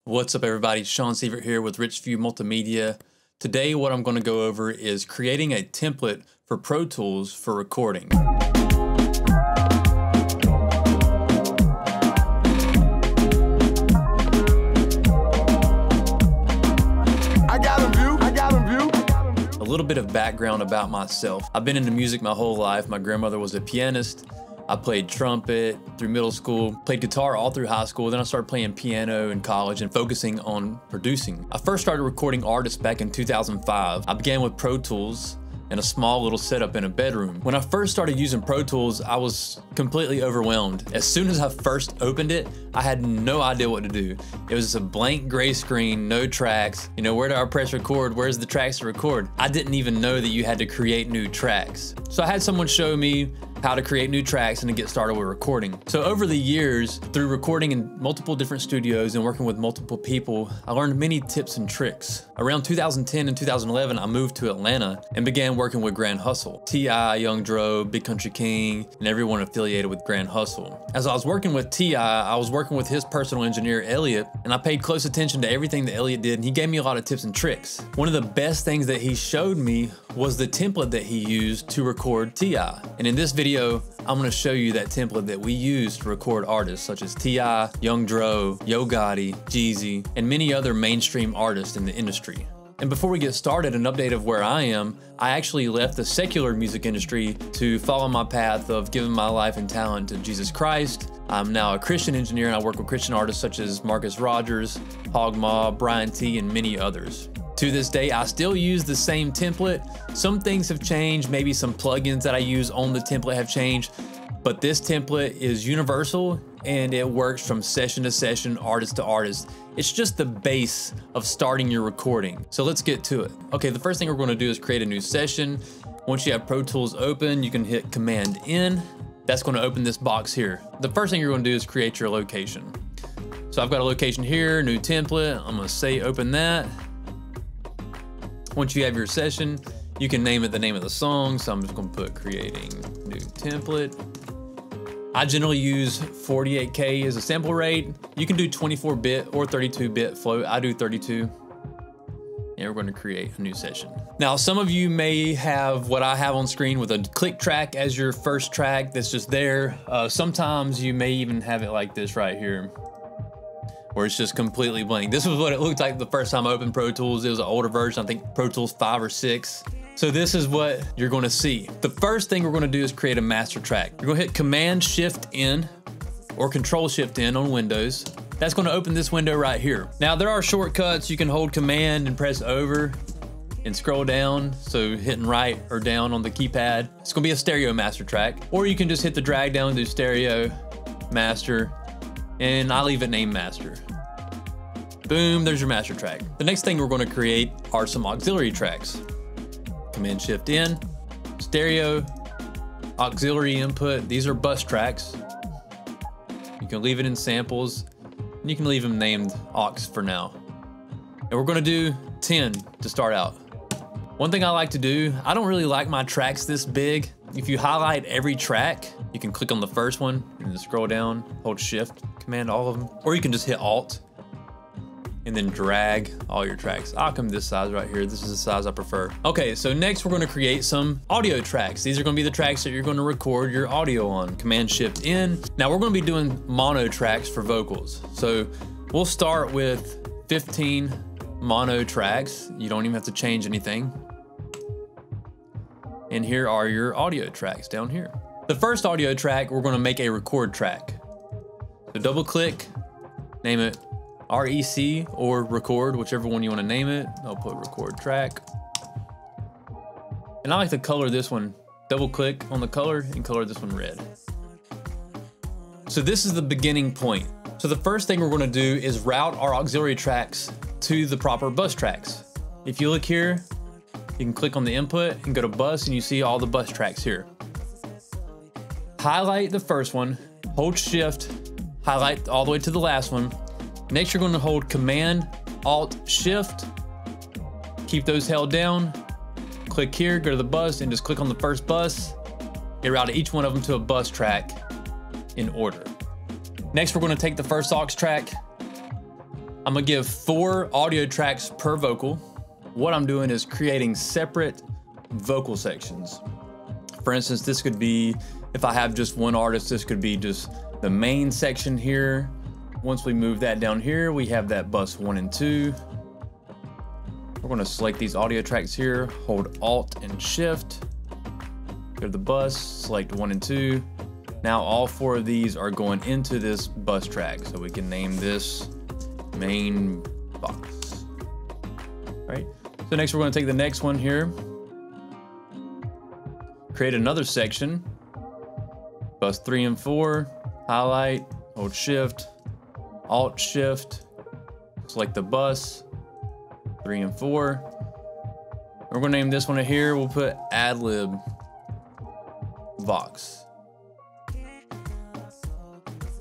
What's up, everybody? Sean Sevin here with Richview Multimedia. Today, what I'm going to go over is creating a template for Pro Tools for recording. A little bit of background about myself. I've been into music my whole life. My grandmother was a pianist. I played trumpet through middle school, played guitar all through high school, then I started playing piano in college and focusing on producing. I first started recording artists back in 2005. I began with Pro Tools and a small little setup in a bedroom. When I first started using Pro Tools, I was completely overwhelmed. As soon as I first opened it, I had no idea what to do. It was just a blank gray screen, no tracks. You know, where do I press record? Where's the tracks to record? I didn't even know that you had to create new tracks. So I had someone show me how to create new tracks and to get started with recording. So over the years, through recording in multiple different studios and working with multiple people, I learned many tips and tricks. Around 2010 and 2011, I moved to Atlanta and began working with Grand Hustle. T.I., Young Dro, Big Country King, and everyone affiliated with Grand Hustle. As I was working with T.I., I was working with his personal engineer, Elliot, and I paid close attention to everything that Elliot did, and he gave me a lot of tips and tricks. One of the best things that he showed me was the template that he used to record T.I. And in this video, I'm gonna show you that template that we use to record artists such as T.I., Young Dro, Yo Gotti, Jeezy, and many other mainstream artists in the industry. And before we get started, an update of where I am, I actually left the secular music industry to follow my path of giving my life and talent to Jesus Christ. I'm now a Christian engineer and I work with Christian artists such as Marcus Rogers, Hog Mob, Bryann T, and many others. To this day, I still use the same template. Some things have changed, maybe some plugins that I use on the template have changed, but this template is universal and it works from session to session, artist to artist. It's just the base of starting your recording. So let's get to it. Okay, the first thing we're gonna do is create a new session. Once you have Pro Tools open, you can hit Command N. That's gonna open this box here. The first thing you're gonna do is create your location. So I've got a location here, new template. I'm gonna say open that. Once you have your session, you can name it the name of the song. So I'm just gonna put creating new template. I generally use 48K as a sample rate. You can do 24-bit or 32-bit float. I do 32. And we're gonna create a new session. Now, some of you may have what I have on screen with a click track as your first track that's just there. Sometimes you may even have it like this right here, where it's just completely blank. This was what it looked like the first time I opened Pro Tools. It was an older version, I think Pro Tools 5 or 6. So this is what you're gonna see. The first thing we're gonna do is create a master track. You're gonna hit Command-Shift-N or Control-Shift-N on Windows. That's gonna open this window right here. Now there are shortcuts. You can hold Command and press over and scroll down. So hitting right or down on the keypad. It's gonna be a stereo master track. Or you can just hit the drag down and do stereo, master, and I leave it named master. Boom, there's your master track. The next thing we're gonna create are some auxiliary tracks. Command-Shift-N, stereo, auxiliary input. These are bus tracks. You can leave it in samples, and you can leave them named aux for now. And we're gonna do 10 to start out. One thing I like to do, I don't really like my tracks this big. If you highlight every track, you can click on the first one and then scroll down, hold Shift, Command all of them, or you can just hit Alt and then drag all your tracks. I'll come this size right here. This is the size I prefer. Okay, so next we're gonna create some audio tracks. These are gonna be the tracks that you're gonna record your audio on. Command-Shift-N. Now we're gonna be doing mono tracks for vocals. So we'll start with 15 mono tracks. You don't even have to change anything. And here are your audio tracks down here. The first audio track, we're gonna make a record track. So double click, name it REC or record, whichever one you wanna name it. I'll put record track. And I like to color this one, double click on the color and color this one red. So this is the beginning point. So the first thing we're gonna do is route our auxiliary tracks to the proper bus tracks. If you look here, you can click on the input and go to bus and you see all the bus tracks here. Highlight the first one, hold Shift, highlight all the way to the last one. Next, you're gonna hold Command, Alt, Shift, keep those held down, click here, go to the bus, and just click on the first bus. It routed each one of them to a bus track in order. Next, we're gonna take the first aux track, I'm gonna give 4 audio tracks per vocal. What I'm doing is creating separate vocal sections. For instance, this could be, if I have just one artist, this could be just the main section here. Once we move that down here, we have that bus 1 and 2. We're gonna select these audio tracks here, hold Alt and Shift, go to the bus, select 1 and 2. Now all 4 of these are going into this bus track. So we can name this main box. All right, so next we're gonna take the next one here, create another section, bus 3 and 4, highlight, hold Shift, Alt Shift, select the bus, 3 and 4. We're gonna name this one right here, we'll put Ad-Lib Vox.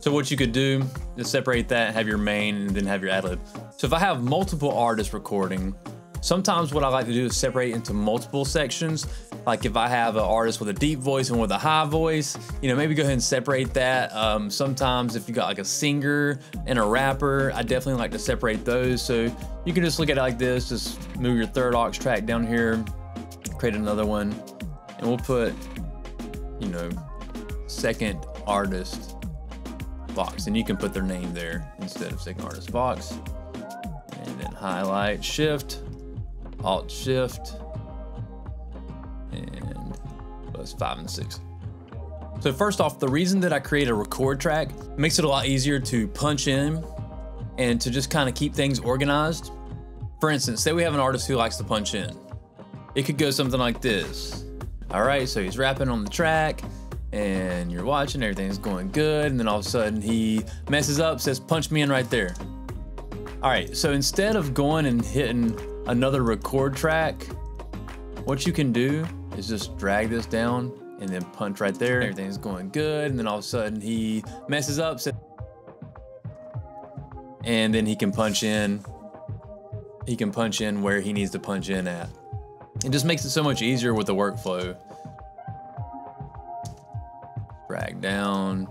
So what you could do is separate that, have your main, and then have your ad-lib. So if I have multiple artists recording, sometimes what I like to do is separate into multiple sections. Like if I have an artist with a deep voice and with a high voice, you know, maybe go ahead and separate that. Sometimes if you got like a singer and a rapper, I definitely like to separate those. So you can just look at it like this, just move your third aux track down here, create another one, and we'll put, you know, second artist Vox, and you can put their name there instead of second artist Vox. And then highlight, Shift, Alt Shift, and bus 5 and 6. So first off, the reason that I create a record track makes it a lot easier to punch in and to just kind of keep things organized. For instance, say we have an artist who likes to punch in. It could go something like this. All right, so he's rapping on the track, and you're watching, everything's going good, and then all of a sudden he messes up, says punch me in right there. All right, so instead of going and hitting another record track, what you can do is just drag this down and then punch right there. Everything's going good, and then all of a sudden he messes up, and then he can punch in. He can punch in where he needs to punch in at. It just makes it so much easier with the workflow. Drag down.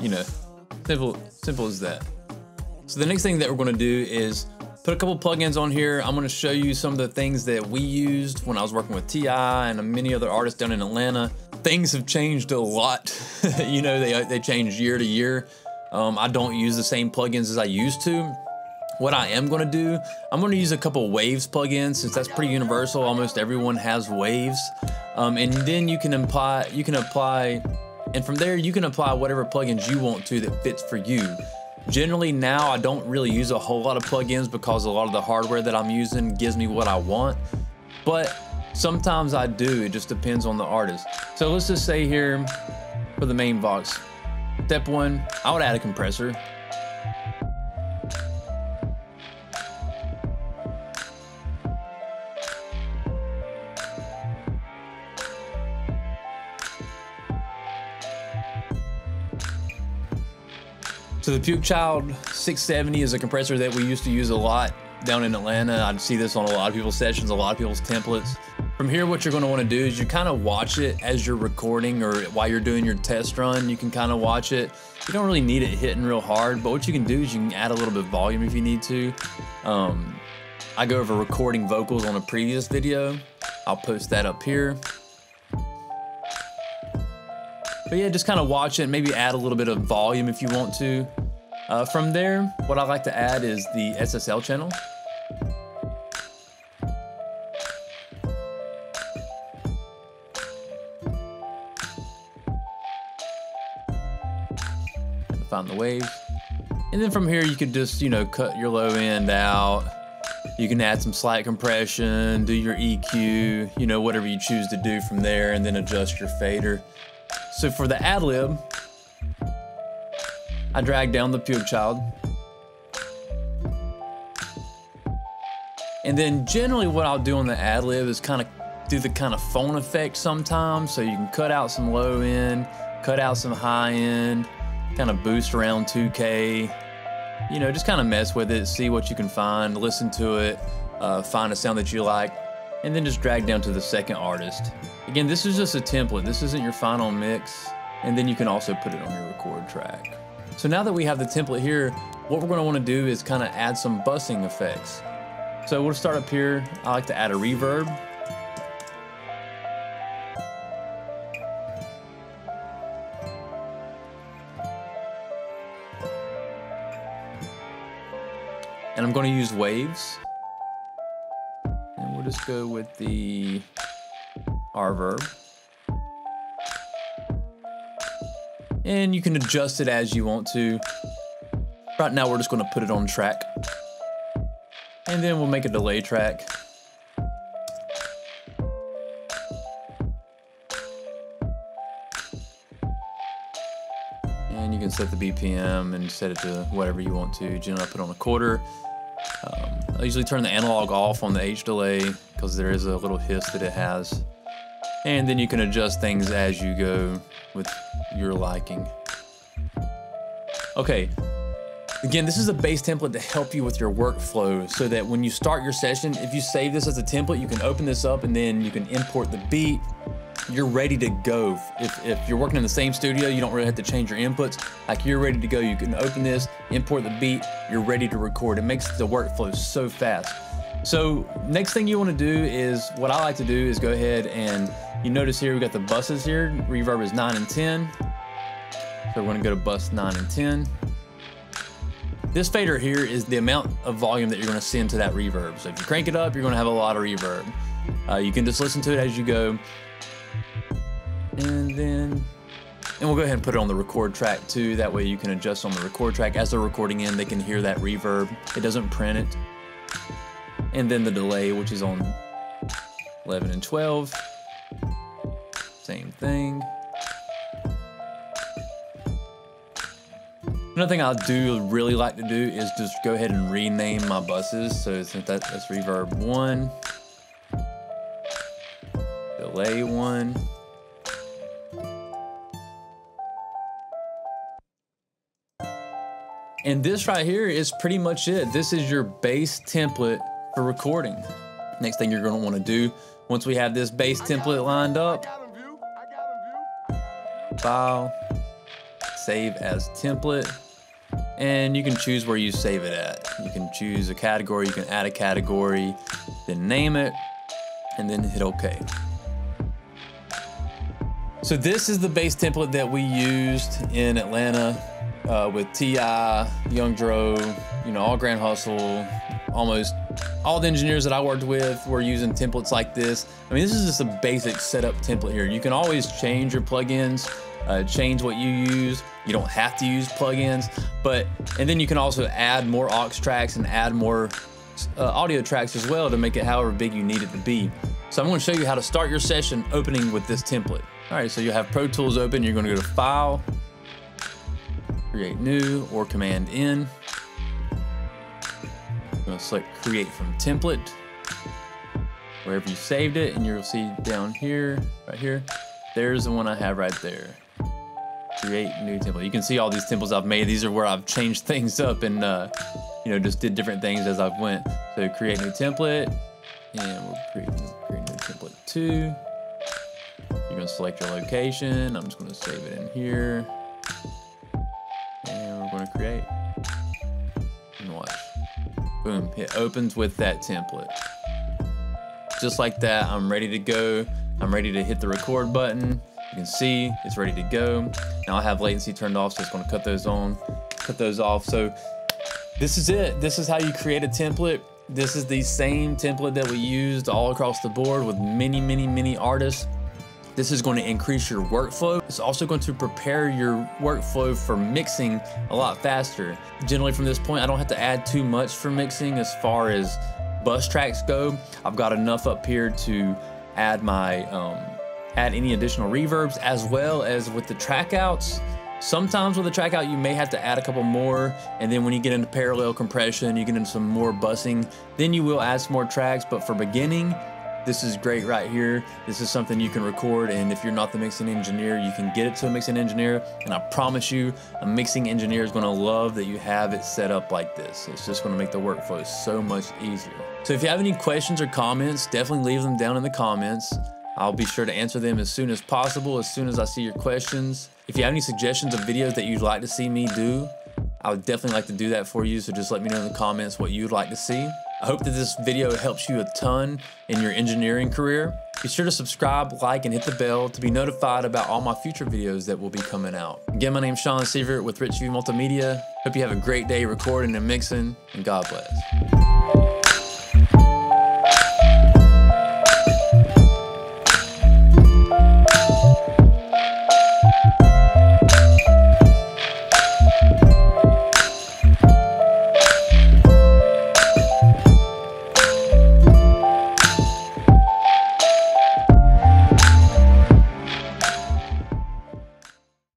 You know, simple as that. So the next thing that we're gonna do is put a couple plugins on here. I'm gonna show you some of the things that we used when I was working with T.I. and many other artists down in Atlanta. Things have changed a lot. You know, they change year to year. I don't use the same plugins as I used to. What I am gonna do, I'm gonna use a couple Waves plugins since that's pretty universal. Almost everyone has Waves. And then you can apply, and from there you can apply whatever plugins you want to that fits for you. Generally now I don't really use a whole lot of plugins because a lot of the hardware that I'm using gives me what I want. But sometimes I do, it just depends on the artist. So let's just say here for the main Vox, step 1, I would add a compressor. So the Puke Child 670 is a compressor that we used to use a lot down in Atlanta. I'd see this on a lot of people's sessions, a lot of people's templates. From here, what you're gonna wanna do is you kind of watch it as you're recording or while you're doing your test run, you can kind of watch it. You don't really need it hitting real hard, but what you can do is you can add a little bit of volume if you need to. I go over recording vocals on a previous video. I'll post that up here. But yeah, just kind of watch it, maybe add a little bit of volume if you want to. From there, what I like to add is the SSL channel. Find the waves. And then from here, you could just, you know, cut your low end out. You can add some slight compression, do your EQ, you know, whatever you choose to do from there, and then adjust your fader. So for the ad-lib, I drag down the Puke Child. And then generally what I'll do on the ad-lib is kind of do the kind of phone effect sometimes. So you can cut out some low end, cut out some high end, kind of boost around 2K. You know, just kind of mess with it, see what you can find, listen to it, find a sound that you like, and then just drag down to the second artist. Again, this is just a template. This isn't your final mix. And then you can also put it on your record track. So now that we have the template here, what we're gonna wanna do is kind of add some busing effects. So we'll start up here. I like to add a reverb. And I'm gonna use waves. And we'll just go with the R-verb. And you can adjust it as you want to. Right now, we're just gonna put it on track. And then we'll make a delay track. And you can set the BPM and set it to whatever you want to. Generally, I put on a quarter. I usually turn the analog off on the H delay because there is a little hiss that it has. And then you can adjust things as you go with your liking. Okay, again, this is a bass template to help you with your workflow so that when you start your session, if you save this as a template, you can open this up and then you can import the beat. You're ready to go. If you're working in the same studio, you don't really have to change your inputs. Like, you're ready to go. You can open this, import the beat, you're ready to record. It makes the workflow so fast. So next thing you want to do is, what I like to do is go ahead and you notice here we got the buses here. Reverb is 9 and 10. So we're going to go to bus 9 and 10. This fader here is the amount of volume that you're going to send to that reverb. So if you crank it up, you're going to have a lot of reverb. You can just listen to it as you go. And we'll go ahead and put it on the record track too. That way you can adjust on the record track. As they're recording in, they can hear that reverb. It doesn't print it. And then the delay, which is on 11 and 12. Same thing. Another thing I do really like to do is just go ahead and rename my buses. So since that's reverb 1, delay 1. And this right here is pretty much it. This is your bass template for recording. Next thing you're gonna wanna do, once we have this bass template lined up, file, save as template, and you can choose where you save it at. You can choose a category, you can add a category, then name it, and then hit OK. So this is the bass template that we used in Atlanta with T.I., Young Dro, you know, all Grand Hustle, almost all the engineers that I worked with were using templates like this. I mean, this is just a basic setup template here. You can always change your plugins, change what you use. You don't have to use plugins, and then you can also add more aux tracks and add more audio tracks as well to make it however big you need it to be. So I'm going to show you how to start your session opening with this template. All right, so you have Pro Tools open. You're going to go to File, Create New, or Command N. I'm going to select Create from Template, wherever you saved it, and you'll see down here, right here, there's the one I have right there. Create New Template. You can see all these templates I've made. These are where I've changed things up and you know, just did different things as I went. So Create New Template, and we'll create New Template 2. You're going to select your location. I'm just going to save it in here. And we're going to create. And watch. Boom. It opens with that template. Just like that, I'm ready to go. I'm ready to hit the record button. You can see it's ready to go. Now I have latency turned off, so it's going to cut those off. So this is it. This is how you create a template. This is the same template that we used all across the board with many artists. This is going to increase your workflow. It's also going to prepare your workflow for mixing a lot faster. Generally from this point, I don't have to add too much for mixing as far as bus tracks go. I've got enough up here to add my add any additional reverbs, as well as with the track outs. Sometimes with the track out, you may have to add a couple more, and then when you get into parallel compression, you get into some more busing, then you will add some more tracks. But for beginning, this is great right here. This is something you can record, and if you're not the mixing engineer, you can get it to a mixing engineer, and I promise you, a mixing engineer is gonna love that you have it set up like this. It's just gonna make the workflow so much easier. So if you have any questions or comments, definitely leave them down in the comments. I'll be sure to answer them as soon as possible, as soon as I see your questions. If you have any suggestions of videos that you'd like to see me do, I would definitely like to do that for you, so just let me know in the comments what you'd like to see. I hope that this video helps you a ton in your engineering career. Be sure to subscribe, like, and hit the bell to be notified about all my future videos that will be coming out. Again, my name's Sean Sevin with Rich View Multimedia. Hope you have a great day recording and mixing, and God bless.